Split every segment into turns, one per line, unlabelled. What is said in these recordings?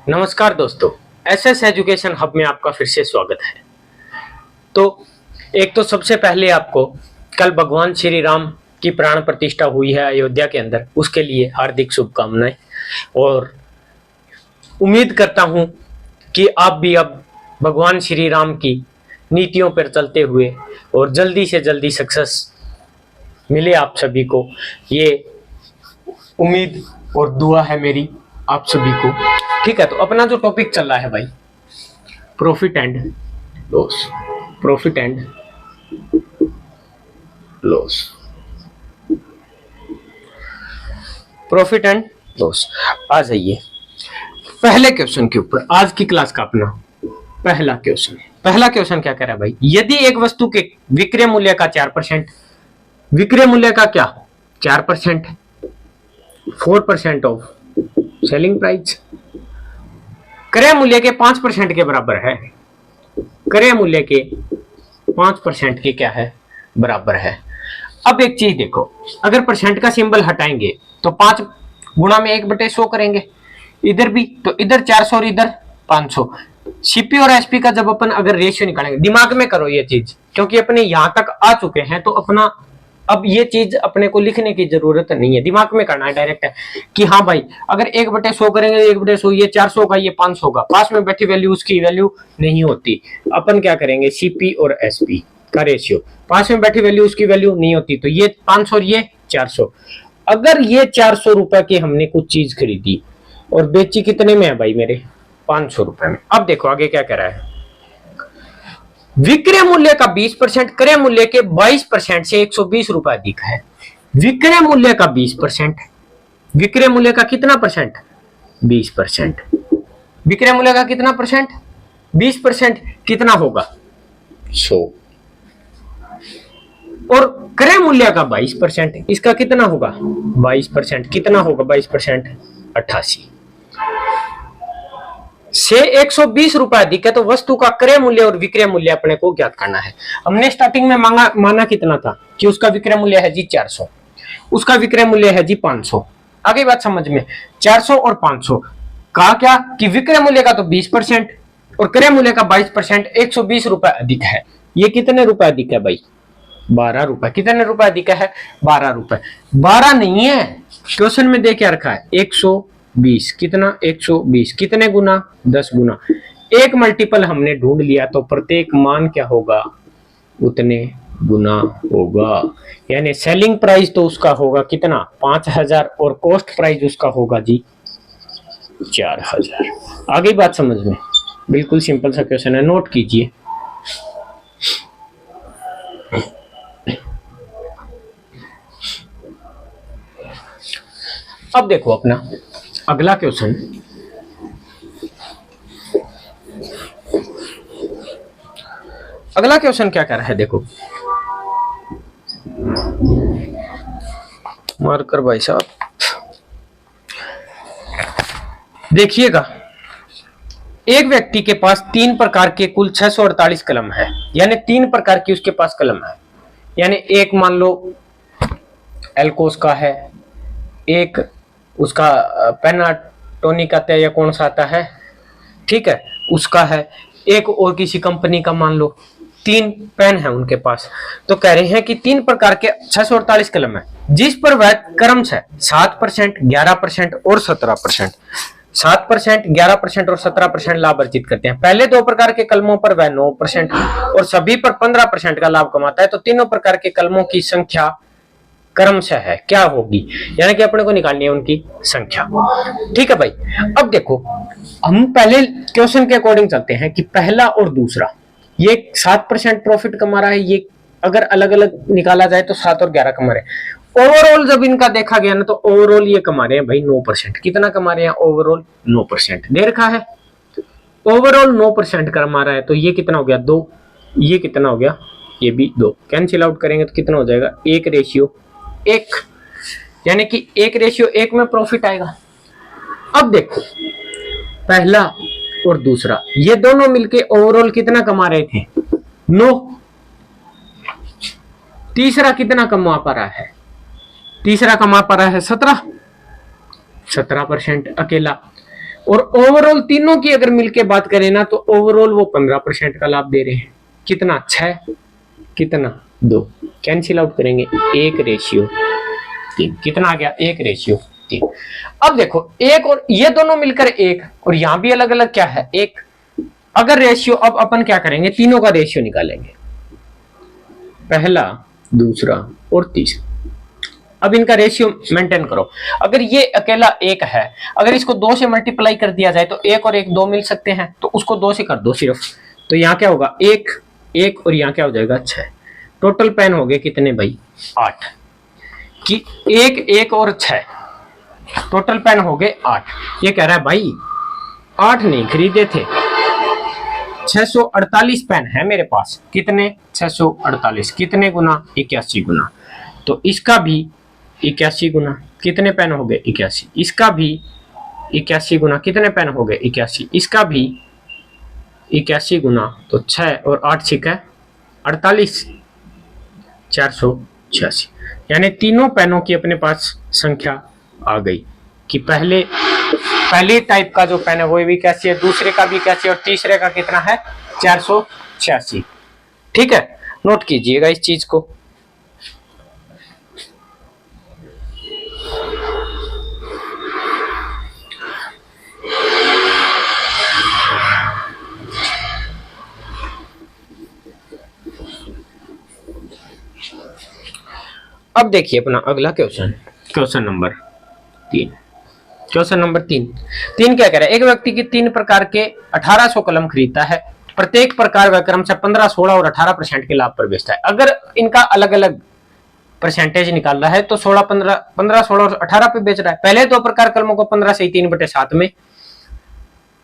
नमस्कार दोस्तों, SS education hub में आपका फिर से स्वागत है। तो एक तो सबसे पहले आपको कल भगवान श्री राम की प्राण प्रतिष्ठा हुई है अयोध्या के अंदर, उसके लिए हार्दिक शुभकामनाएं। और उम्मीद करता हूं कि आप भी अब भगवान श्री राम की नीतियों पर चलते हुए और जल्दी से जल्दी सक्सेस मिले आप सभी को, ये उम्मीद और दुआ है मेरी आप सभी को। ठीक है, तो अपना जो टॉपिक चल रहा है भाई, profit and loss. Profit and loss, profit and loss. आ जाइए पहले क्वेश्चन के ऊपर, आज की क्लास का अपना पहला क्वेश्चन। पहला क्वेश्चन क्या कह रहा है भाई, यदि एक वस्तु के विक्रय मूल्य का 4%, विक्रय मूल्य का क्या 4%, 4% ऑफ सेलिंग प्राइस, क्रय मूल्य के 5% के बराबर है, क्रय मूल्य के 5% के क्या है बराबर है। अब एक चीज देखो, अगर परसेंट का सिंबल हटाएंगे तो 5 गुणा में 1/100 करेंगे, इधर भी तो इधर 400 और इधर 500। सीपी और एसपी का जब अपन अगर रेशियो निकालेंगे, दिमाग में करो ये चीज, क्योंकि अपने यहां तक आ चुके हैं तो अपना अब ये चीज अपने को लिखने की जरूरत नहीं है, दिमाग में करना है डायरेक्ट है कि हाँ भाई अगर 1/100 करेंगे, 1/100 ये 400 का ये 500 का, पास में बैठी वैल्यू उसकी वैल्यू नहीं होती। अपन क्या करेंगे, सीपी और एसपी का रेशियो, पास में बैठी वैल्यू उसकी वैल्यू नहीं होती, तो ये 500 और ये 400। अगर ये 400 रुपए की हमने कुछ चीज खरीदी और बेची कितने में है भाई मेरे, 500 रुपए में। अब देखो आगे क्या कह रहा है, विक्रय मूल्य का 20% क्रय मूल्य के 22% से 120 रुपए अधिक है। विक्रय मूल्य का 20%, विक्रय मूल्य का कितना परसेंट, 20%। विक्रय मूल्य का कितना परसेंट, 20%, कितना होगा 100। और क्रय मूल्य का 22%, इसका कितना होगा 22%, कितना होगा 22%, 88 से 120 रुपए अधिक है। तो वस्तु का क्रय मूल्य और विक्रय मूल्य अपने को ज्ञात करना है। हमने स्टार्टिंग में माना कितना था कि उसका विक्रय मूल्य है जी 400, उसका विक्रय मूल्य है जी 500। आगे बात समझ में, 400 और 500 कहा क्या कि विक्रय मूल्य का तो 20% और क्रय मूल्य का 22%, 120 रुपए अधिक है। ये कितने रुपए अधिक है भाई, 12 रुपए। कितने रुपए अधिक है, 12 रुपए। 12 नहीं है, क्वेश्चन में दे क्या रखा है 120, कितना 120, कितने गुना 10 गुना। एक मल्टीपल हमने ढूंढ लिया तो प्रत्येक मान क्या होगा उतने गुना होगा। यानी सेलिंग प्राइस तो उसका होगा कितना 5000 और कॉस्ट प्राइस उसका होगा जी 4000। आगे बात समझ में, बिल्कुल सिंपल सा क्वेश्चन है, नोट कीजिए। अब देखो अपना अगला क्वेश्चन, अगला क्वेश्चन क्या कर रहा है देखो, मार्कर भाई साहब देखिएगा, एक व्यक्ति के पास 3 प्रकार के कुल 648 कलम है, यानी 3 प्रकार की उसके पास कलम है। यानी एक मान लो एल्कोस का है, एक उसका पेनाटोनिक आता है या कौन सा आता है, ठीक है उसका है, एक और किसी कंपनी का मान लो, 3 पेन है उनके पास। तो कह रहे हैं कि 3 प्रकार के 648 कलम है, जिस पर वह क्रमशः 7%, 11% और 17%, 7%, 11% और 17% लाभ अर्जित करते हैं। पहले 2 प्रकार के कलमों पर वह 9% और सभी पर 15% का लाभ कमाता है। तो तीनों प्रकार के कलमों की संख्या क्रमशः है क्या होगी, यानी कि अपने को निकालनी है उनकी संख्या। ठीक है भाई, अब देखो हम पहले क्वेश्चन के अकॉर्डिंग चलते हैं कि पहला और दूसरा ये 7% प्रॉफिट कमा रहा है, ये अगर अलग अलग निकाला जाए तो 7 और 11 कमा रहे हैं। ओवरऑल जब इनका देखा गया ना तो ओवरऑल ये कमा रहे हैं भाई 9%। कितना कमा रहे हैं ओवरऑल, 9% दे रखा है। ओवरऑल 9% कमा रहा है, तो ये कितना हो गया 2, ये कितना हो गया ये भी 2, कैंसिल आउट करेंगे तो कितना हो जाएगा 1:1, यानी कि 1:1 में प्रॉफिट आएगा। अब देखो पहला और दूसरा ये दोनों मिलके ओवरऑल कितना कमा रहे थे 9, तीसरा कितना कमा पा रहा है, तीसरा कमा पा रहा है 17% अकेला। और ओवरऑल तीनों की अगर मिलके बात करें ना, तो ओवरऑल वो 15% का लाभ दे रहे हैं। कितना? 6, कितना? 2, कैंसिल आउट करेंगे 1:3। कितना आ गया? 1:3। अब देखो, एक और ये दोनों मिलकर 1, और यहां भी अलग अलग क्या है? 1। अगर रेशियो, अब अपन क्या करेंगे, तीनों का रेशियो निकालेंगे, पहला, दूसरा और तीसरा। अब इनका रेशियो मेंटेन करो। अगर ये अकेला 1 है, अगर इसको 2 से मल्टीप्लाई कर दिया जाए तो 1 और 1 2 मिल सकते हैं, तो उसको 2 से कर दो सिर्फ, तो यहाँ क्या होगा? 1 1, और यहाँ क्या हो जाएगा? 6। टोटल पेन हो गए कितने भाई? 8। कि 1 1 और 6, टोटल पेन हो गए 8। ये कह रहा है भाई 8 नहीं खरीदे थे, 648 पेन है मेरे पास। कितने? 648। कितने गुना? 81 गुना। तो इसका भी 81 गुना। कितने पेन हो गए? 81। इसका भी 81 गुना। कितने पेन हो गए? 81। इसका भी 81 गुना, तो 6 और 8 सिक्का 48, 486। यानी तीनों पेनों की अपने पास संख्या आ गई कि पहले टाइप का जो पेन है वो भी 81 है, दूसरे का भी 81 और तीसरे का कितना है? 486। ठीक है, नोट कीजिएगा इस चीज को। अब देखिए अपना अगला question, question number 3। Question number 3 क्या कह रहा है? एक व्यक्ति की 3 प्रकार के 1800 कलम खरीदता है, प्रत्येक प्रकार वह क्रम से 15, 16 और 18% के लाभ पर बेचता है। अगर इनका अलग अलग परसेंटेज निकाल रहा है तो 16, 15, 16 और 18 पे बेच रहा है। पहले 2 प्रकार कलमों को 15 से 3/7 में,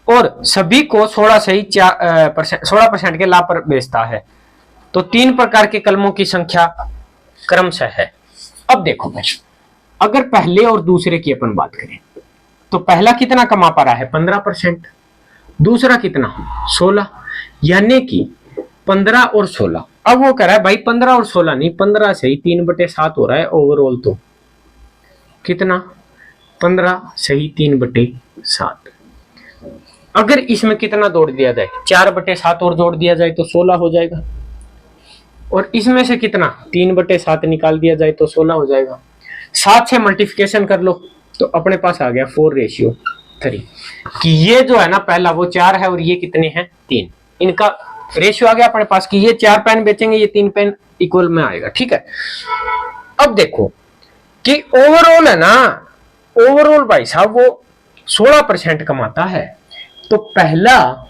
और सभी को 16 से 16% के लाभ पर बेचता है। तो 3 प्रकार के कलमों की संख्या क्रमशः है। अब देखो भाई, अगर पहले और दूसरे की अपन बात करें तो पहला कितना कमा पा रहा है? 15%। दूसरा कितना? 16। यानी कि 15 और 16। अब वो कह रहा है भाई 15 और 16 नहीं, 15 से ही 3/7 हो रहा है ओवरऑल। तो कितना? 15 से ही 3/7। अगर इसमें कितना जोड़ दिया जाए? 4/7 और जोड़ दिया जाए तो 16 हो जाएगा, और इसमें से कितना? 3/7 निकाल दिया जाए तो 16 हो जाएगा। 7 से मल्टीप्लिकेशन कर लो तो अपने पास आ गया 4:3, कि ये जो है ना पहला वो 4 है और ये कितने हैं? 3। इनका रेशियो आ गया अपने पास कि ये 4 पेन बेचेंगे, ये 3 पेन इक्वल में आएगा। ठीक है, अब देखो कि ओवरऑल है ना, ओवरऑल भाई साहब वो 16% कमाता है। तो पहला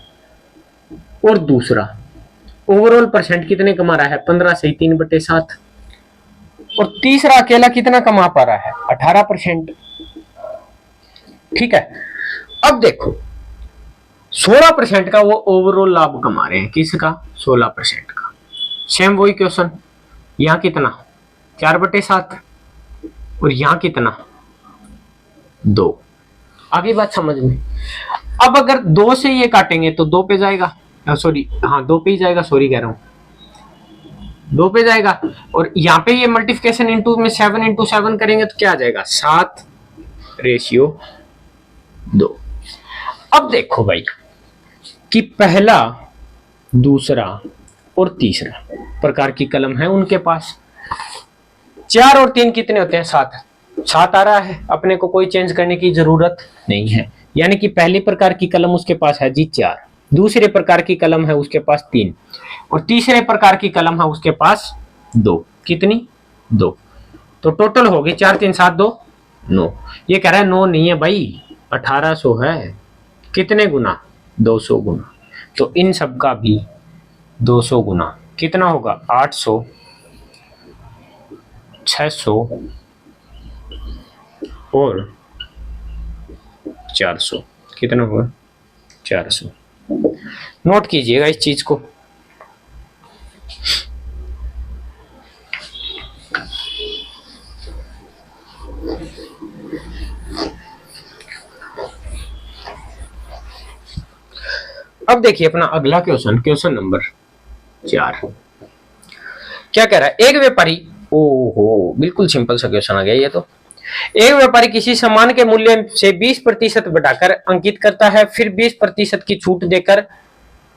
और दूसरा ओवरऑल परसेंट कितने कमा रहा है? 15 से 3/7। और तीसरा अकेला कितना कमा पा रहा है? 18%। ठीक है, अब देखो 16% का वो ओवरऑल लाभ कमा रहे हैं। किसका? 16% का। सेम वही क्वेश्चन, यहां कितना? 4/7, और यहां कितना? 2। आगे बात समझ में। अब अगर 2 से ये काटेंगे तो 2 पे जाएगा, सॉरी हाँ 2 पे ही जाएगा, सॉरी कह रहा हूं 2 पे जाएगा। और यहाँ पे ये मल्टीप्लिकेशन इनटू में 7 × 7 करेंगे तो क्या आ जाएगा? 7:2। अब देखो भाई कि पहला, दूसरा और तीसरा प्रकार की कलम है उनके पास। 4 और 3 कितने होते हैं? 7। 7 आ रहा है, अपने को कोई चेंज करने की जरूरत नहीं है। यानी कि पहली प्रकार की कलम उसके पास है जी 4, दूसरे प्रकार की कलम है उसके पास 3, और तीसरे प्रकार की कलम है उसके पास 2। कितनी? 2। तो टोटल हो गई 4 3 7 2 9। ये कह रहा है 9 नहीं है भाई, 1800 है। कितने गुना? 200 गुना। तो इन सब का भी 200 गुना। कितना होगा? 800, 600 और 400। कितना होगा? 400। नोट कीजिएगा इस चीज को। अब देखिए अपना अगला क्वेश्चन, क्वेश्चन नंबर 4। क्या कह रहा है? एक व्यापारी, ओहो बिल्कुल सिंपल सा क्वेश्चन आ गया ये तो। एक व्यापारी किसी सामान के मूल्य से 20% बढ़ाकर अंकित करता है, फिर 20% की छूट देकर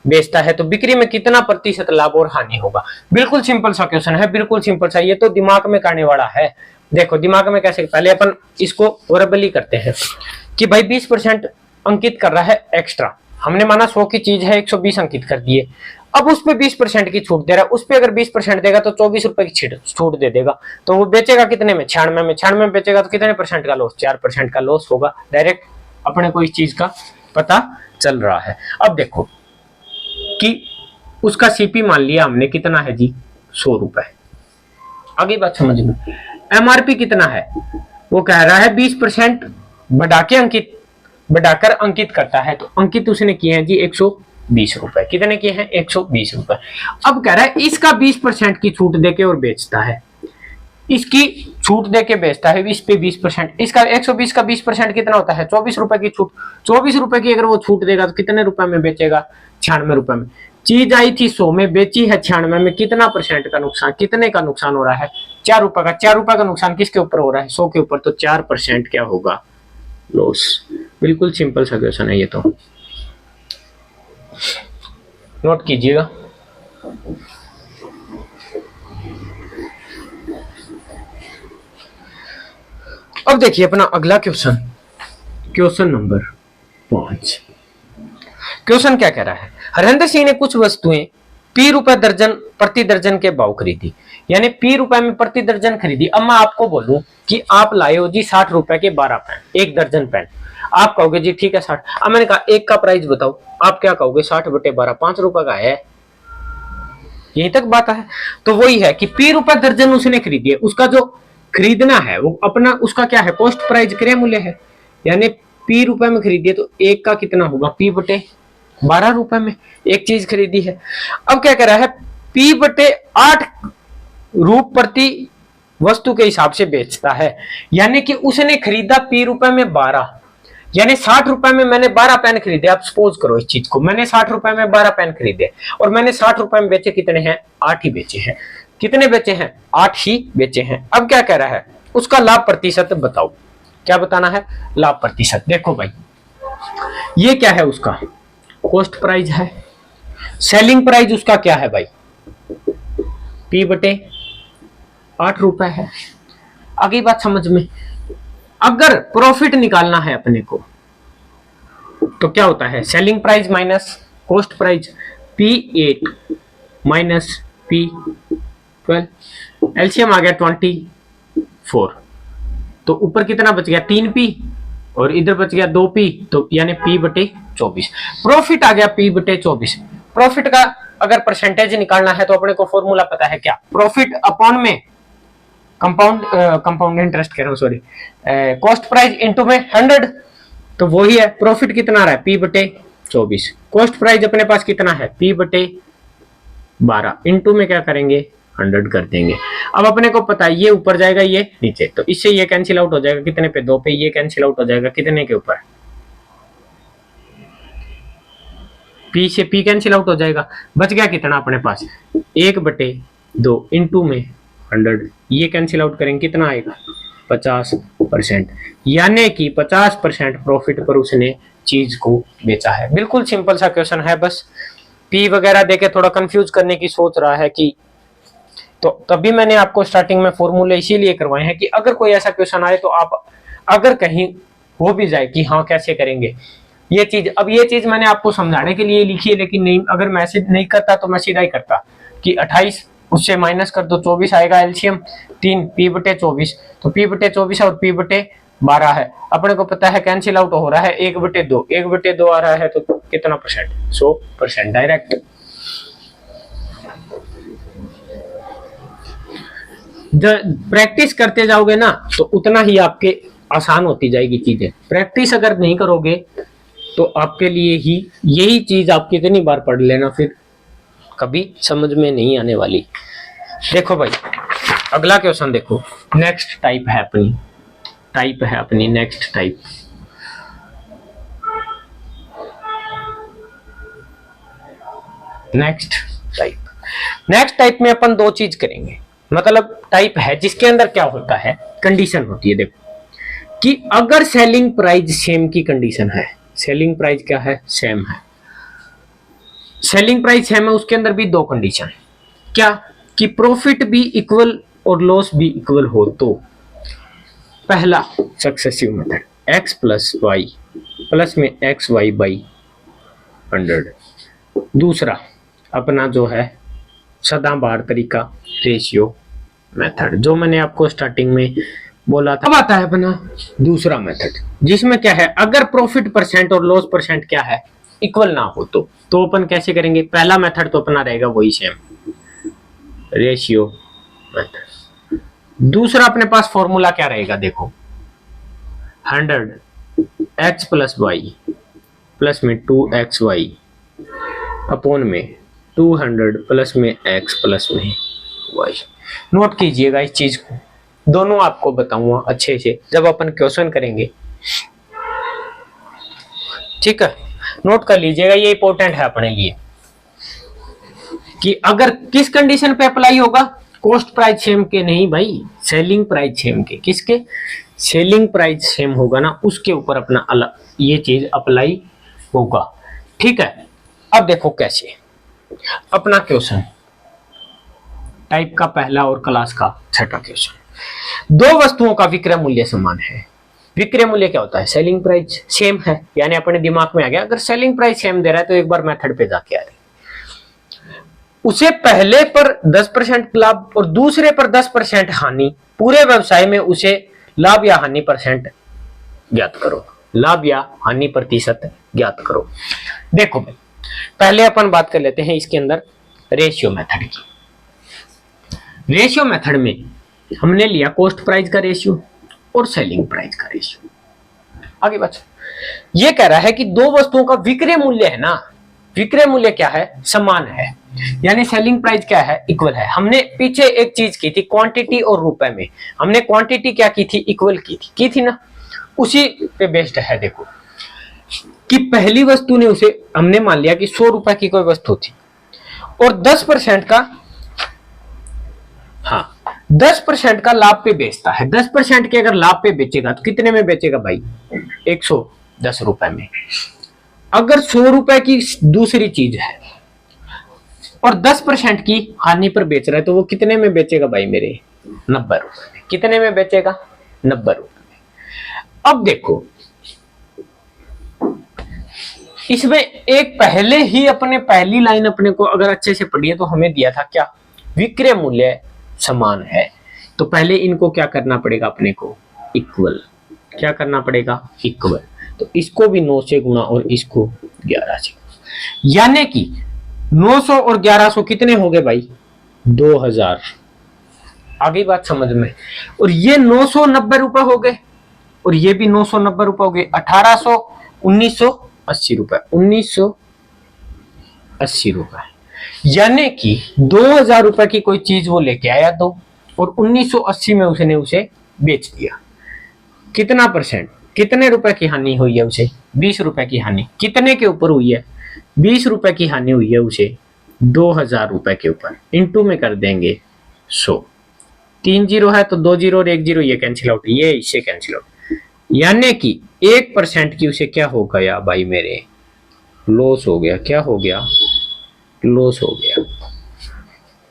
बेचता है, तो बिक्री में कितना प्रतिशत लाभ और हानि होगा। बिल्कुल सिंपल सा क्वेश्चन है, बिल्कुल सिंपल सा, ये तो दिमाग में करने वाला है। देखो दिमाग में कैसे, पहले अपन इसको वर्बली करते हैं कि भाई 20% अंकित कर रहा है एक्स्ट्रा, हमने माना 100 की चीज है 120 अंकित कर दिए, अब उस पे 20% की छूट दे रहा है, उस पे अगर 20% देगा तो 24 रुपए की छूट दे देगा, तो वो बेचेगा कितने में, 96 में बेचेगा, तो कितने परसेंट का लॉस, 4% का लॉस होगा। डायरेक्ट अपने को इस चीज का पता चल रहा है। अब देखो कि उसका सीपी मान लिया हमने कितना है जी, 100 रुपए। आगे बात समझ में, एमआरपी कितना है, वो कह रहा है 20% बढ़ाकर अंकित करता है, तो अंकित उसने किए हैं जी 120 रुपए। कितने किए हैं, 120 रुपए। अब कह रहा है इसका 20% की छूट देके और बेचता है, इसकी छूट देके बेचता है, इस पे 20%, इसका 120 का 20% कितना होता है, 24 रुपए की छूट। 24 रुपए की अगर वो छूट देगा तो कितने रुपए में बेचेगा, 96 रुपए में। चीज आई थी 100 में, बेची है 96 में, कितना परसेंट का नुकसान, कितने का नुकसान हो रहा है, 4 रुपए का। 4 रुपए का नुकसान किसके ऊपर हो रहा है, 100 के ऊपर, तो 4% क्या होगा, लॉस। बिल्कुल सिंपल सा क्वेश्चन है ये, तो नोट कीजिएगा। अब देखिए अपना अगला क्वेश्चन, क्वेश्चन नंबर 5। क्वेश्चन क्या कह रहा है, हरेंद्र सिंह ने कुछ वस्तुएं ₹P दर्जन प्रति दर्जन के भाव खरीदी, यानी ₹P में प्रति दर्जन खरीदी। अब मैं आपको बोलूं कि आप लाए हो जी 60 रुपए के 12 पेन, 1 दर्जन पेन, आप कहोगे जी ठीक है 60। अब मैंने कहा एक का प्राइस बताओ, आप क्या कहोगे, 60/12, 5 रुपए का है, यही तक बात है। तो वही है कि ₹P दर्जन उसने खरीदी है, उसका जो खरीदना है वो अपना, उसका क्या है, कॉस्ट प्राइस क्रय मूल्य है, यानी ₹P में खरीदी है, तो एक का कितना होगा, P/12 रुपए में एक चीज खरीदी है। अब क्या कह रहा है, P/8 रूप प्रति वस्तु के हिसाब से बेचता है, यानी कि उसने खरीदा ₹P में 12, यानी 60 रुपए में मैंने 12 पेन खरीदे। आप सपोज करो इस चीज को, मैंने 60 रुपए में 12 पेन खरीदे और मैंने 60 रुपए में बेचे कितने हैं, 8 ही बेचे हैं। कितने बेचे हैं, 8 ही बेचे हैं। अब क्या कह रहा है, उसका लाभ प्रतिशत बताओ, क्या बताना है, लाभ प्रतिशत। देखो भाई ये क्या है, उसका कॉस्ट प्राइस है, सेलिंग प्राइस उसका क्या है भाई, P/8 रुपए है। आगे बात समझ में, अगर प्रॉफिट निकालना है अपने को तो क्या होता है, selling price minus cost price, P8 minus P12, LCM आ गया 24, तो ऊपर कितना बच गया, 3P, और इधर बच गया 2P, तो यानी P/24। प्रॉफिट आ गया P/24। प्रॉफिट का अगर परसेंटेज निकालना है तो अपने को फॉर्मूला पता है क्या, प्रॉफिट अपॉन में कंपाउंड इंटरेस्ट कह रहा हूं, सॉरी, कॉस्ट प्राइस इनटू में 100, तो वही है। प्रॉफिट कितना आ रहा है, P/24। कॉस्ट प्राइस अपने पास कितना है, P/12, इनटू में क्या करेंगे, 100 कर देंगे। अब अपने को पता है ये ऊपर जाएगा ये नीचे, तो इससे ये कैंसिल आउट हो जाएगा, कितने पे, 2 पे, ये कैंसिल आउट हो जाएगा कितने के ऊपर, P से P कैंसिल आउट हो जाएगा, बच गया कितना अपने पास, 1/2 इनटू में 100, ये कैंसिल आउट करेंगे कितना आएगा, 50%, यानी कि 50% प्रॉफिट पर उसने चीज को बेचा है। बिल्कुल सिंपल सा क्वेश्चन है, बस P वगैरह देके थोड़ा कंफ्यूज करने की सोच रहा है कि, तो तभी मैंने आपको स्टार्टिंग में फॉर्मूले इसीलिए करवाए हैं कि अगर कोई ऐसा क्वेश्चन आए तो आप अगर कहीं हो भी जाए कि हाँ कैसे करेंगे ये चीज। अब ये चीज मैंने आपको समझाने के लिए लिखी है, लेकिन नहीं, अगर मैसेज नहीं करता तो मैं सीधा ही करता कि 28 उससे माइनस कर दो, 24 आएगा, एलसीएम 3, P/24, तो P/24 और P/12 है, अपने को पता है कैंसिल आउट हो रहा है 1/2, 1/2 आ रहा है, तो कितना परसेंट, 100% डायरेक्ट। प्रैक्टिस करते जाओगे ना तो उतना ही आपके आसान होती जाएगी चीजें। प्रैक्टिस अगर नहीं करोगे तो आपके लिए ही यही चीज आप कितनी बार पढ़ लेना, फिर कभी समझ में नहीं आने वाली। देखो भाई अगला क्वेश्चन देखो, नेक्स्ट टाइप है अपनी नेक्स्ट टाइप। नेक्स्ट टाइप में अपन 2 चीज करेंगे, मतलब टाइप है जिसके अंदर क्या होता है, कंडीशन होती है। देखो कि अगर सेलिंग प्राइस सेम की कंडीशन है, सेलिंग प्राइस क्या है, सेम है, सेलिंग प्राइस सेम है, उसके अंदर भी दो कंडीशन, क्या कि प्रॉफिट भी इक्वल और लॉस भी इक्वल हो, तो पहला successive method x plus y plus में एक्स वाई बाई 100, दूसरा अपना जो है सदाबहार तरीका रेशियो मेथड, जो मैंने आपको स्टार्टिंग में बोला था। अब आता है अपना दूसरा मेथड, जिसमें क्या है, अगर प्रॉफिट परसेंट और लॉस परसेंट क्या है, इक्वल ना हो, तो अपन कैसे करेंगे। पहला मेथड तो अपना रहेगा वही सेम, रेशियो मेथड। दूसरा अपने पास फॉर्मूला क्या रहेगा, देखो 100 x प्लस वाई प्लस में 2xy अपॉन में 200 प्लस में x प्लस में y। नोट कीजिएगा इस चीज को, दोनों आपको बताऊंगा अच्छे से जब अपन क्वेश्चन करेंगे, ठीक है। नोट कर लीजिएगा, ये इंपॉर्टेंट है अपने लिए कि अगर किस कंडीशन पे अप्लाई होगा, कॉस्ट प्राइस सेम के नहीं भाई, सेलिंग प्राइस सेम के, किसके, सेलिंग प्राइस सेम होगा ना, उसके ऊपर अपना अलग ये चीज अप्लाई होगा, ठीक है। अब देखो कैसे अपना क्वेश्चन टाइप का पहला और क्लास का छठा क्वेश्चन, दो वस्तुओं का विक्रय मूल्य समान है। विक्रय मूल्य क्या होता है, सेलिंग प्राइस सेम है, यानी अपने दिमाग में आ गया, अगर सेलिंग प्राइस सेम दे रहा है तो एक बार मेथड पे जाके आ रही, उसे पहले पर 10% लाभ और दूसरे पर 10% हानि, पूरे व्यवसाय में उसे लाभ या हानि परसेंट ज्ञात करो, लाभ या हानि प्रतिशत ज्ञात करो। देखो भाई, पहले अपन बात कर लेते हैं इसके अंदर रेशियो मेथड की। रेशियो मेथड में हमने लिया कॉस्ट प्राइस का रेशियो और सेलिंग प्राइस का रेशियो। आगे बच ये कह रहा है कि दो वस्तुओं का विक्रय मूल्य है ना, विक्रय मूल्य क्या है, समान है, यानी सेलिंग प्राइस क्या है, इक्वल है। हमने पीछे एक चीज की थी क्वांटिटी और रुपए में, हमने क्वांटिटी क्या की थी, इक्वल की थी ना, उसी पे बेस्ड है। देखो कि पहली वस्तु ने उसे हमने मान लिया कि 100 रुपए की कोई वस्तु थी और 10% का, हाँ 10% का लाभ पे बेचता है, 10% के अगर लाभ पे बेचेगा तो कितने में बेचेगा भाई, 110 रुपए में। अगर 100 रुपए की दूसरी चीज है और 10% की हानि पर बेच रहा है तो वो कितने में बेचेगा भाई मेरे, 90 रुपए में। कितने में बेचेगा, 90 रुपए में। अब देखो इसमें एक पहले ही अपने पहली लाइन अपने को अगर अच्छे से पढ़िए तो हमें दिया था क्या, विक्रय मूल्य समान है, तो पहले इनको क्या करना पड़ेगा अपने को, इक्वल। क्या करना पड़ेगा, इक्वल। तो इसको भी 9 से गुणा और इसको 11 से, यानी कि 900 और 1100 कितने हो गए भाई, 2000। आगे बात समझ में। और ये 990 रुपए हो गए और ये भी 990 रुपए हो गए, 1800, 1980 रुपए, 1980 रुपए, यानी कि 2000 रुपए की कोई चीज वो लेके आया तो, और 1980 में उसने उसे बेच दिया। कितना परसेंट, कितने रुपए की हानि हुई है उसे, 20 रुपए की हानि। कितने के ऊपर हुई है, 20 रुपए की हानि हुई है उसे 2000 रुपए के ऊपर। इंटू में कर देंगे 100, 3 जीरो है तो 2 जीरो और 1 जीरो ये कैंसिल आउट, ये इससे कैंसिल आउट, यानी कि 1% की उसे क्या हो गया भाई मेरे, लॉस हो गया। क्या हो गया, लॉस हो गया।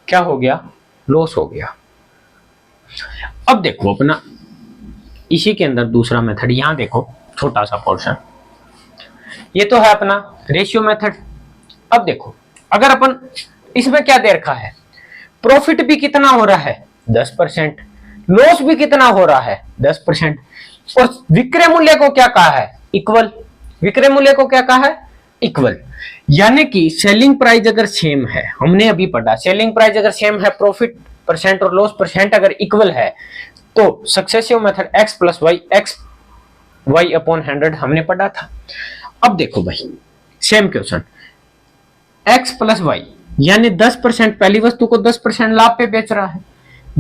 क्या हो गया, लॉस हो गया। अब देखो अपना इसी के अंदर दूसरा मेथड, यहां देखो छोटा सा पोर्शन, ये तो है अपना रेशियो मेथड। अब देखो अगर अपन इसमें क्या दे रखा है, प्रॉफिट भी कितना हो रहा है 10%, लॉस भी कितना हो रहा है 10%, और विक्रय मूल्य को क्या कहा है, इक्वल। विक्रय मूल्य को क्या कहा है, इक्वल। यानी कि सेलिंग प्राइस अगर सेम है, हमने अभी पढ़ा सेलिंग प्राइस अगर सेम है, प्रॉफिट परसेंट और लॉस परसेंट अगर इक्वल है, तो successive method x plus y x y upon 100 हमने पढ़ा था। अब देखो भाई same question, x plus y यानी 10% पहली वस्तु को 10% लाभ पे बेच रहा है,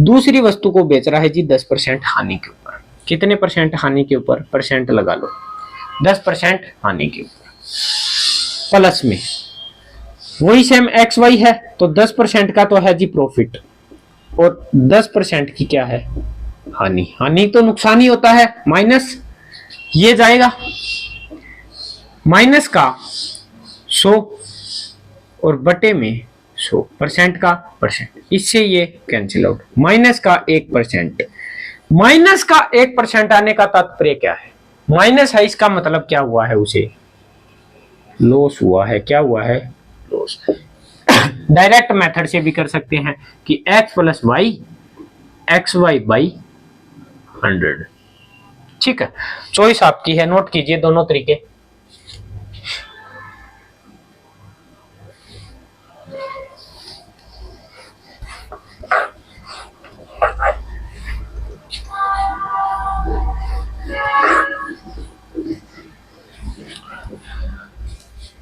दूसरी वस्तु को बेच रहा है जी 10% हानि के ऊपर। कितने परसेंट हानि के ऊपर, परसेंट लगा लो, 10% हानि के ऊपर, प्लस में वही सेम एक्स वाई है तो 10% का तो है जी प्रॉफिट और 10% की क्या है हानि, हानि तो नुकसान ही होता है, माइनस ये जाएगा माइनस का 100 और बटे में 100 परसेंट का परसेंट, इससे ये कैंसिल आउट। माइनस का 1%, माइनस का 1% आने का तात्पर्य क्या है? माइनस है, इसका मतलब क्या हुआ है? उसे लॉस हुआ है। क्या हुआ है? लॉस। डायरेक्ट मेथड से भी कर सकते हैं कि x plus y x y by 100। ठीक है, चॉइस आपकी है, नोट कीजिए दोनों तरीके।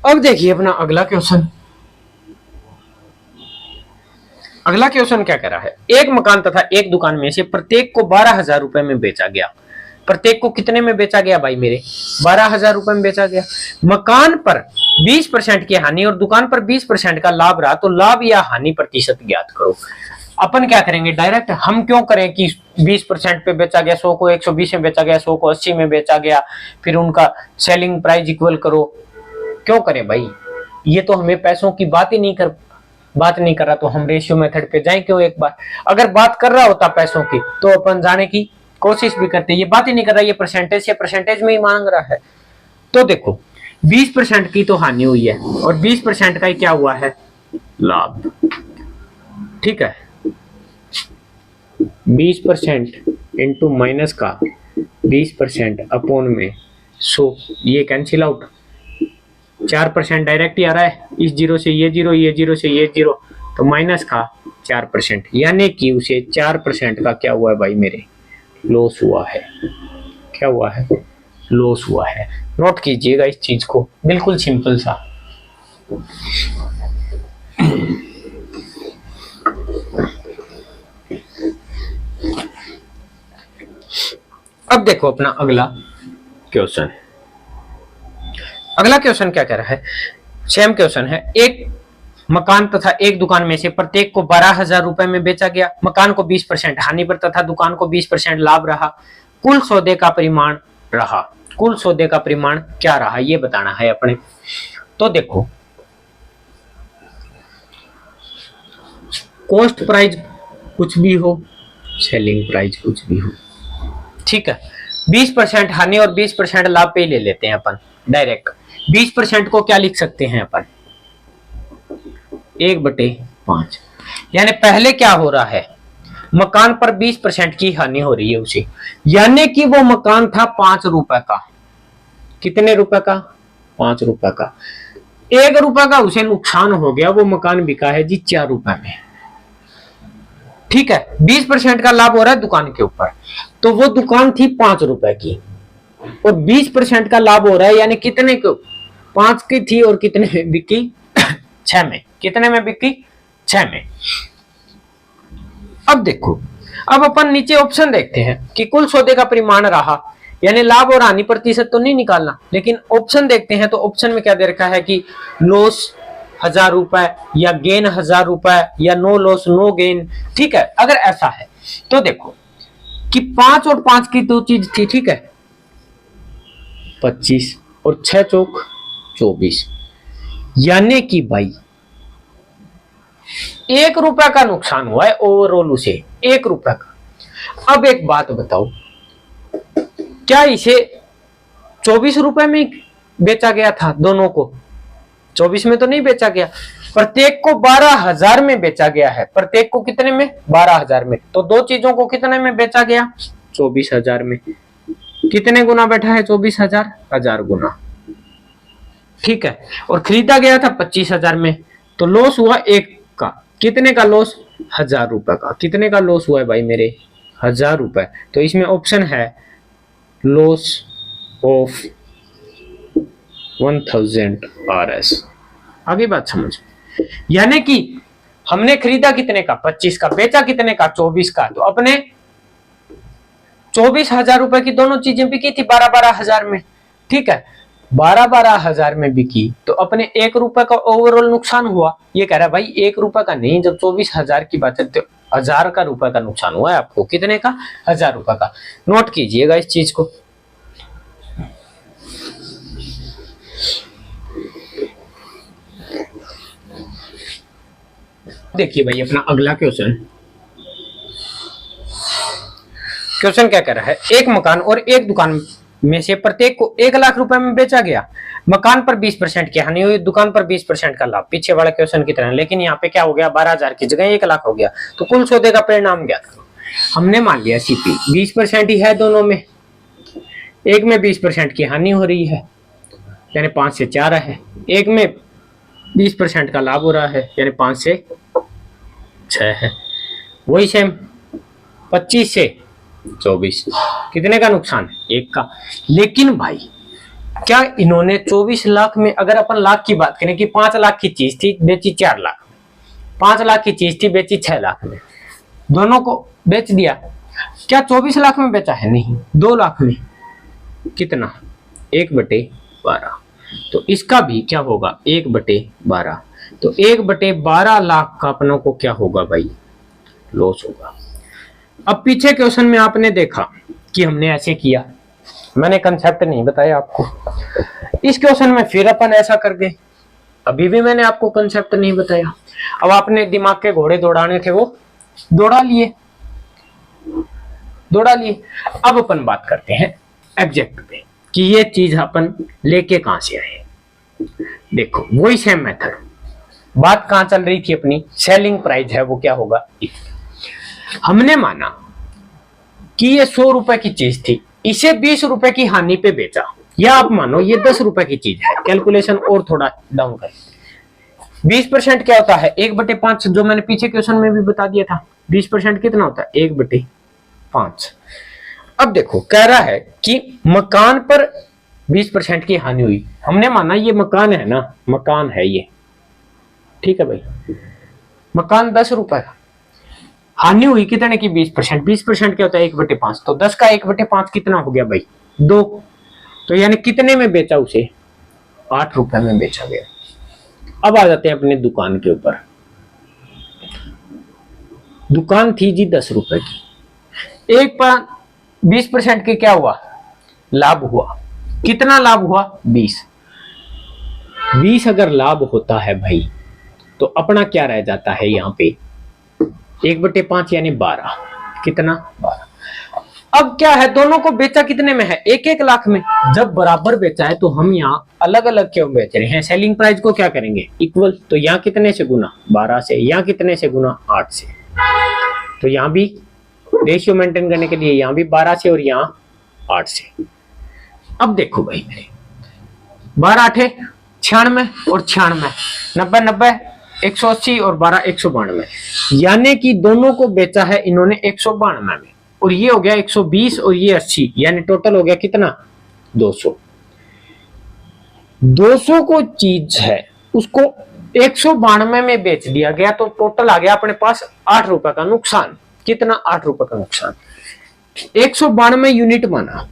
अब देखिए अपना अगला क्वेश्चन। अगला क्वेश्चन क्या कह रहा है? एक मकान तथा एक दुकान में से प्रत्येक को 12,000 रुपए में बेचा गया। प्रत्येक को कितने में बेचा गया भाई मेरे? 12,000 रुपए में बेचा गया। मकान पर 20% की हानि और दुकान पर 20% का लाभ रहा, तो लाभ या हानि प्रतिशत ज्ञात करो। अपन क्या करेंगे? डायरेक्ट हम क्यों करें कि 20% पे बेचा गया, 100 को 120 में बेचा गया, 100 को 80 में बेचा गया, फिर उनका सेलिंग प्राइस इक्वल करो। क्यों करें भाई? ये तो हमें पैसों की बात नहीं कर रहा, तो हम रेशियो मेथड पे जाएं क्यों? एक बार अगर बात कर रहा होता पैसों की तो अपन जाने की कोशिश भी करते। ये बात ही नहीं कर रहा, ये परसेंटेज से परसेंटेज में ही मांग रहा है। तो देखो 20% की तो हानि हुई है और 20% का ही क्या हुआ है? लाभ। ठीक है, 20% इंटू माइनस का 20% अपॉन में 100, ये कैंसिल आउट। 4% डायरेक्ट ही आ रहा है, इस जीरो से ये जीरो, ये जीरो से ये जीरो, तो माइनस का 4%, यानी कि उसे 4% का क्या हुआ है भाई मेरे? लॉस हुआ है। क्या हुआ है? लॉस हुआ है। नोट कीजिएगा इस चीज को, बिल्कुल सिंपल सा। अब देखो अपना अगला क्वेश्चन। अगला क्वेश्चन क्या कह रहा है? सेम क्वेश्चन है। एक मकान तथा एक दुकान में से प्रत्येक को 12,000 रुपए में बेचा गया। मकान को 20% हानि पर तथा दुकान को 20% लाभ रहा। कुल सौदे का परिमाण रहा। कुल सौदे का परिमाण क्या रहा, ये बताना है अपने। तो देखो कॉस्ट प्राइस कुछ भी हो, सेलिंग प्राइस कुछ भी हो, ठीक है। 20% हानि और 20% लाभ पे ही ले लेते हैं अपन डायरेक्ट। 20% को क्या लिख सकते हैं अपन? 1/5। यानी पहले क्या हो रहा है? मकान पर 20% की हानि हो रही है उसे, यानी कि वो मकान था 5 रुपए का। कितने रुपए का? 5 रुपए का। 1 रुपए का उसे नुकसान हो गया, वो मकान बिका है जी 4 रुपए में। ठीक है, 20% का लाभ हो रहा है दुकान के ऊपर, तो वो दुकान थी 5 रुपए की और 20% का लाभ हो रहा है, यानी कितने को? 5 की थी और कितने में बिकी? 6 में। कितने में बिकी? 6 में। अब देखो, अब अपन नीचे ऑप्शन देखते हैं कि कुल सौदे का परिमाण रहा, यानी लाभ और हानि प्रतिशत तो नहीं निकालना, लेकिन ऑप्शन देखते हैं। तो ऑप्शन में क्या दे रखा है कि लॉस 1000 रुपए या गेन 1000 रुपए या नो लॉस नो गेन। ठीक है, अगर ऐसा है तो देखो कि 5 और 5 की दो चीज थी, ठीक है, 25 और 6 चौक 24, यानी कि भाई 1 रुपए का नुकसान हुआ है ओवरऑल उसे, 1 रुपए का। अब एक बात बताओ, क्या इसे 24 रुपए में बेचा गया था? दोनों को 24 में तो नहीं बेचा गया, प्रत्येक को 12,000 में बेचा गया है। प्रत्येक को कितने में? 12,000 में। तो दो चीजों को कितने में बेचा गया? 24,000 में। कितने गुना बैठा है? 24,000, 1000 गुना। ठीक है, और खरीदा गया था 25,000 में, तो लॉस हुआ 1 का। कितने का लॉस? 1000 रुपए का। कितने का लॉस हुआ है भाई मेरे? 1000 रुपए। तो इसमें ऑप्शन है लॉस ऑफ 1000 RS। आगे बात समझ, यानी कि हमने खरीदा कितने का? 25 का, बेचा कितने का? 24 का। तो अपने 24,000 रुपए की दोनों चीजें बिकी थी 12,000 में। ठीक है, 12,000 में बिकी, तो अपने 1 रुपए का ओवरऑल नुकसान हुआ। ये कह रहा है भाई 1 रुपए का नहीं, जब 24,000 की बात है तो 1000 का रुपए का नुकसान हुआ है आपको। कितने का? 1000 रुपए का। नोट कीजिएगा इस चीज को। देखिए भाई अपना अगला क्वेश्चन। क्वेश्चन क्या कह रहा है, एक मकान और एक दुकान में से प्रत्येक को 1 लाख रुपए में बेचा गया। मकान पर 20% की हानि हुई, दुकान पर 20% का लाभ। पीछे वाला क्वेश्चन की तरह, लेकिन यहाँ पे क्या हो गया, 12,000 की जगह 1 लाख हो गया। तो कुल सौदे का परिणाम ज्ञात करो। हमने मान लिया सीपी 20% ही है दोनों में, एक में 20% की हानि हो रही है यानी 5 से 4 है, एक में 20% का लाभ हो रहा है यानी 5 से 6 है। वही सेम 25 से 24, कितने का नुकसान? 1 का। लेकिन भाई क्या इन्होंने 24 लाख में, अगर अपन लाख की बात करें कि 5 लाख की चीज थी बेची 4 लाख में, 5 लाख की चीज थी बेची 6 लाख में, दोनों को बेच दिया। क्या 24 लाख में बेचा है? नहीं, 2 लाख में। कितना? 1/12। तो इसका भी क्या होगा? 1/12। तो 1/12 लाख का अपनों को क्या होगा भाई? लॉस होगा। अब पीछे क्वेश्चन में आपने देखा कि हमने ऐसे किया, मैंने कंसेप्ट नहीं बताया आपको। इस क्वेश्चन में फिर अपन ऐसा कर गए, अभी भी मैंने आपको कंसेप्ट नहीं बताया। अब आपने दिमाग के घोड़े दौड़ाने थे, वो दौड़ा लिए। अब अपन बात करते हैं एग्जैक्ट पे कि ये चीज अपन लेके कहां से आए। देखो वही सेम मेथड, बात कहां चल रही थी अपनी, सेलिंग प्राइस है वो क्या होगा। हमने माना कि ये 100 रुपए की चीज थी, इसे 20 रुपए की हानि पे बेचा, या आप मानो ये 10 रुपए की चीज है। कैलकुलेशन और थोड़ा डाउन करें। 20% क्या होता है? 1/5, जो मैंने पीछे क्वेश्चन में भी बता दिया था। 20% कितना होता है? 1/5। अब देखो कह रहा है कि मकान पर 20% की हानि हुई। हमने माना ये मकान है ना, मकान है ये, ठीक है भाई, मकान 10 रुपए का, हानि हुई कितने की? 20%। 20% क्या होता है? 1/5। तो 10 का 1/5 कितना हो गया भाई? 2। तो यानी कितने में बेचा उसे? 8 रुपए में बेचा गया। अब आ जाते हैं अपने दुकान के ऊपर। दुकान थी जी 10 रुपए की, एक पर 20% के क्या हुआ? लाभ हुआ। कितना लाभ हुआ? 20 अगर लाभ होता है भाई तो अपना क्या रह जाता है यहाँ पे? 1/5 यानी 12। कितना? 12। अब क्या है, दोनों को बेचा कितने में है? 1-1 लाख में। जब बराबर बेचा है तो हम यहाँ अलग अलग क्यों बेच रहे हैं? सेलिंग प्राइस को क्या करेंगे? इक्वल। तो यहाँ कितने से गुना? 12 से। यहाँ कितने से गुना? 8 से। तो यहाँ भी रेशियो मेंटेन करने के लिए यहाँ भी 12 से और यहाँ 8 से। अब देखो भाई मेरे 12 8 96 और 96, 90 90, 180 और 12 192, यानी कि दोनों को बेचा है इन्होंने 192 में, और ये हो गया 120 और ये 80, यानी टोटल हो गया कितना? 200। 200 को चीज है उसको 192 में बेच दिया गया, तो टोटल आ गया अपने पास 8 रुपए का नुकसान। कितना? 8 रुपए का नुकसान। 192 यूनिट माना,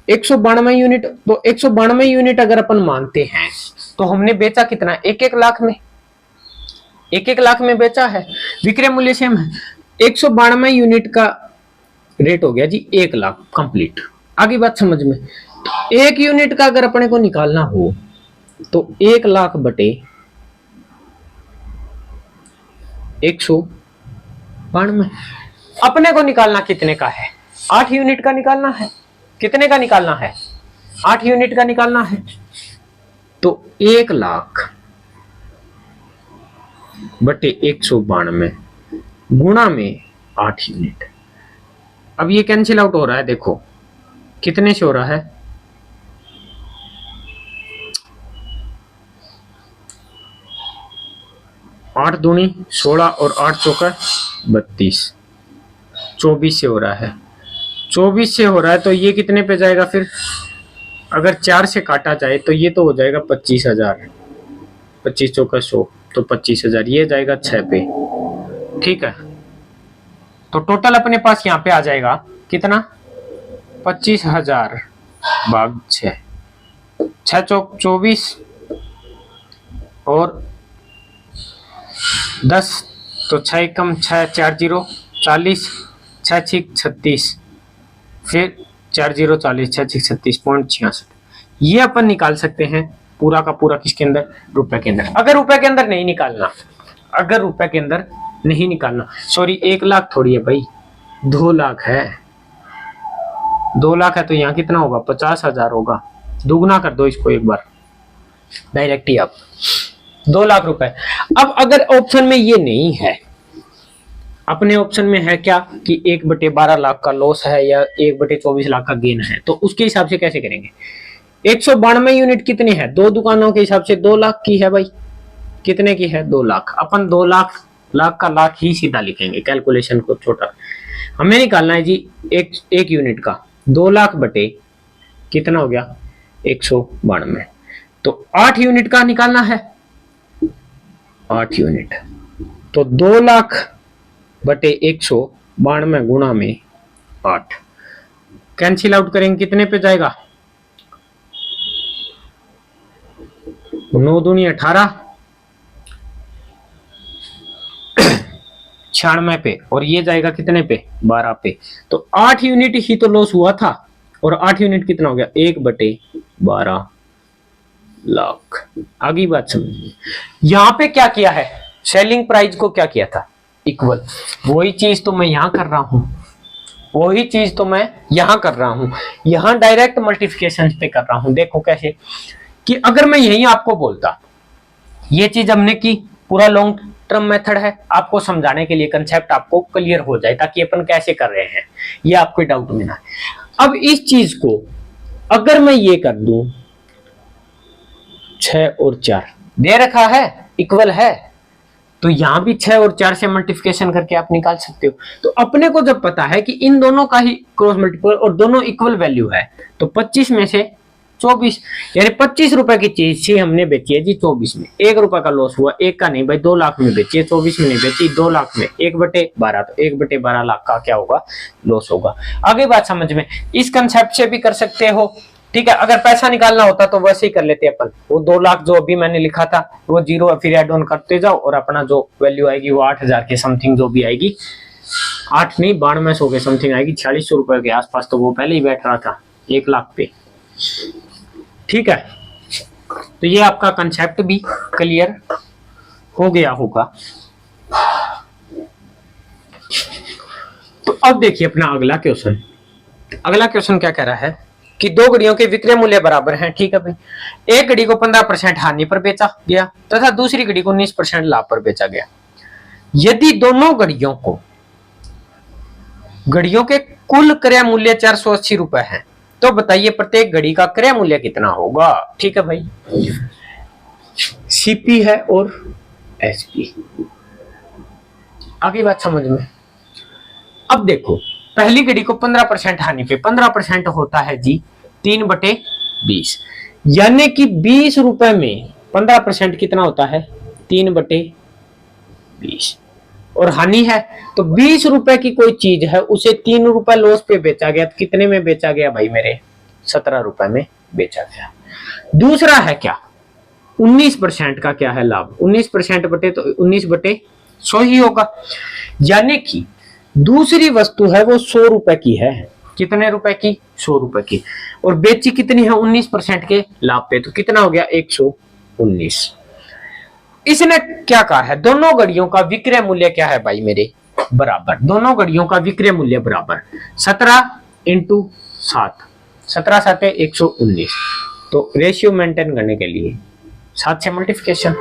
192 यूनिट। तो 192 यूनिट अगर अपन मानते हैं तो हमने बेचा कितना? 1-1 लाख में। 1-1 लाख में बेचा है, विक्रय मूल्य सेम है। 192 यूनिट का रेट हो गया जी 1 लाख कंप्लीट। आगे बात समझ में। एक यूनिट का अगर अपने को निकालना हो तो 1 लाख बटे 192, अपने को निकालना कितने का है? 8 यूनिट का निकालना है। कितने का निकालना है? 8 यूनिट का निकालना है। तो 1 लाख बटे 192 गुणा में 8 यूनिट। अब ये कैंसिल आउट हो रहा है, देखो कितने से हो रहा है? 8 दूनी 16 और 8 चौका 32, 24 से हो रहा है। 24 से हो रहा है तो ये कितने पे जाएगा फिर? अगर 4 से काटा जाए तो ये तो हो जाएगा 25,000। 25 चौका 100, तो 25,000 ये जाएगा 6 पे। ठीक है, तो टोटल अपने पास यहाँ पे आ जाएगा कितना? 25,000 भाग 6, 6 चौक 24 और 10 तो 6 एकम 6, 4 जीरो 40, 6 छिक 36, फिर 4 जीरो 40, 6 छिक 36.66। ये अपन निकाल सकते हैं पूरा का पूरा किसके अंदर, रुपए के अंदर। अगर रुपए के अंदर नहीं निकालना, अगर रुपए के अंदर नहीं निकालना, सॉरी 1 लाख थोड़ी है भाई, 2 लाख है। 2 लाख है तो यहाँ कितना होगा, 50,000 होगा। दुगना कर दो इसको एक बार डायरेक्ट ही आप, 2 लाख रुपए। अब अगर ऑप्शन में ये नहीं है, अपने ऑप्शन में है क्या कि 1/12 लाख का लॉस है या 1/24 लाख का गेन है, तो उसके हिसाब से कैसे करेंगे। 192 यूनिट कितनी है, 2 दुकानों के हिसाब से 2 लाख की है भाई। कितने की है, 2 लाख। अपन 2 लाख का लाख ही सीधा लिखेंगे, कैलकुलेशन को छोटा। हमें निकालना है जी एक यूनिट का 2 लाख बटे कितना हो गया 192, तो 8 यूनिट का निकालना है, 8 यूनिट। तो 2 लाख बटे 192 गुणा में 8, कैंसिल आउट करेंगे कितने पे जाएगा, 9 दूनी 18, 96 पे, और ये जाएगा कितने पे, 12 पे। तो 8 यूनिट ही तो लॉस हुआ था, और 8 यूनिट कितना हो गया, 1/12 लाख। आगे बात समझिए, यहां पे क्या किया है, सेलिंग प्राइस को क्या किया था, इक्वल। वही चीज तो मैं यहां कर रहा हूं, वही चीज तो मैं यहां कर रहा हूं, यहां डायरेक्ट मल्टीप्लिकेशन पे कर रहा हूं। देखो कैसे, कि अगर मैं यही आपको बोलता, ये चीज हमने की, पूरा लॉन्ग टर्म मेथड है, आपको समझाने के लिए, कंसेप्ट आपको क्लियर हो जाए ताकि अपन कैसे कर रहे हैं ये आपको डाउट में ना है। अब इस चीज को अगर मैं ये कर दूं, 6 और 4 दे रखा है, इक्वल है, तो यहां भी 6 और 4 से मल्टीप्लिकेशन करके आप निकाल सकते हो। तो अपने को जब पता है कि इन दोनों का ही क्रॉस मल्टीपल और दोनों इक्वल वैल्यू है, तो 25 में से 24, यानी 25 रुपए की चीज थी, हमने बेची है जी 24 में। 1 रुपए का लॉस हुआ, 1 का नहीं भाई, 2 लाख में बेची है, 24 में नहीं बेची, 2 लाख में, 1/12, तो 1/12 लाख का क्या होगा, लॉस होगा। आगे बात समझ में, इस कंसेप्ट से भी कर सकते हो, ठीक है। अगर पैसा निकालना होता तो वैसे ही कर लेते अपन, वो 2 लाख जो अभी मैंने लिखा था वो जीरो, फिर एड ऑन करते जाओ, और अपना जो वैल्यू आएगी वो 8,000 के समथिंग जो भी आएगी, 8 नहीं 9200 के समथिंग आएगी, 4600 रुपए के आसपास, तो वो पहले ही बैठ रहा था 1 लाख पे, ठीक है। तो ये आपका कंसेप्ट भी क्लियर हो गया होगा। तो अब देखिए अपना अगला क्वेश्चन, अगला क्वेश्चन क्या कह रहा है कि 2 घड़ियों के विक्रय मूल्य बराबर हैं, ठीक है भाई। एक घड़ी को 15% हानि पर बेचा गया तथा दूसरी घड़ी को 19% लाभ पर बेचा गया। यदि दोनों घड़ियों के कुल क्रय मूल्य 480 रुपए है, तो बताइए प्रत्येक घड़ी का क्रय मूल्य कितना होगा, ठीक है भाई। सीपी है और एसपी, आगे बात समझ में। अब देखो, पहली घड़ी को 15% हानि पे, 15% होता है जी 3/20, यानी कि 20 रुपए में 15% कितना होता है, 3/20, और हानि है तो 20 रुपए की कोई चीज है, उसे 3 रुपए लॉस पे बेचा गया, तो कितने में बेचा गया भाई मेरे, 17 रुपए में बेचा गया। दूसरा है क्या, 19% का क्या है लाभ, 19% बटे तो 19/100 ही होगा, यानी कि दूसरी वस्तु है वो 100 रुपए की है, कितने रुपए की, 100 रुपए की, और बेची कितनी है 19% के लाभ पे, तो कितना हो गया 119। इसने क्या कहा है, दोनों घड़ियों का विक्रय मूल्य क्या है भाई मेरे, बराबर, दोनों घड़ियों का विक्रय मूल्य बराबर 17 × 7, 17 7 119, तो रेशियो मेंटेन करने के लिए 7 से मल्टीप्लिकेशन।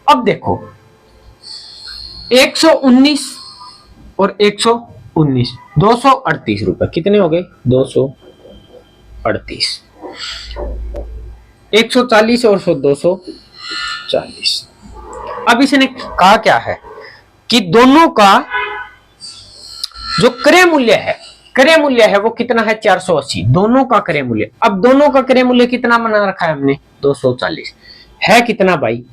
अब देखो 119 और 119, 238 रुपए, कितने हो गए 238, 140 और 240। अब इसने कहा क्या है कि दोनों का जो क्रय मूल्य है वो कितना है 480, दोनों का क्रय मूल्य। अब दोनों का क्रय मूल्य कितना बना रखा है हमने 240, है कितना भाई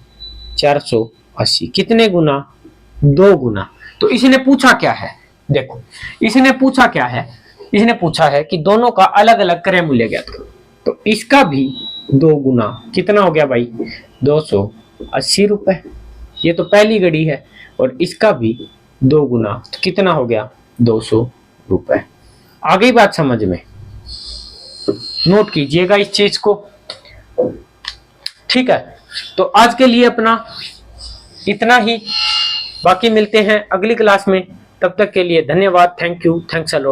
480, कितने गुना, 2 गुना। तो इसने पूछा क्या है, देखो इसने पूछा क्या है, इसने पूछा है कि दोनों का अलग अलग क्रय मूल्य ज्ञात करो, तो इसका भी 2 गुना, कितना हो गया भाई 280 रुपए, ये तो पहली घड़ी है, और इसका भी 2 गुना, तो कितना हो गया 200 रुपए। आ गई बात समझ में? नोट कीजिएगा इस चीज को, ठीक है। तो आज के लिए अपना इतना ही, बाकी मिलते हैं अगली क्लास में। तब तक के लिए धन्यवाद। Thank you, thanks a lot.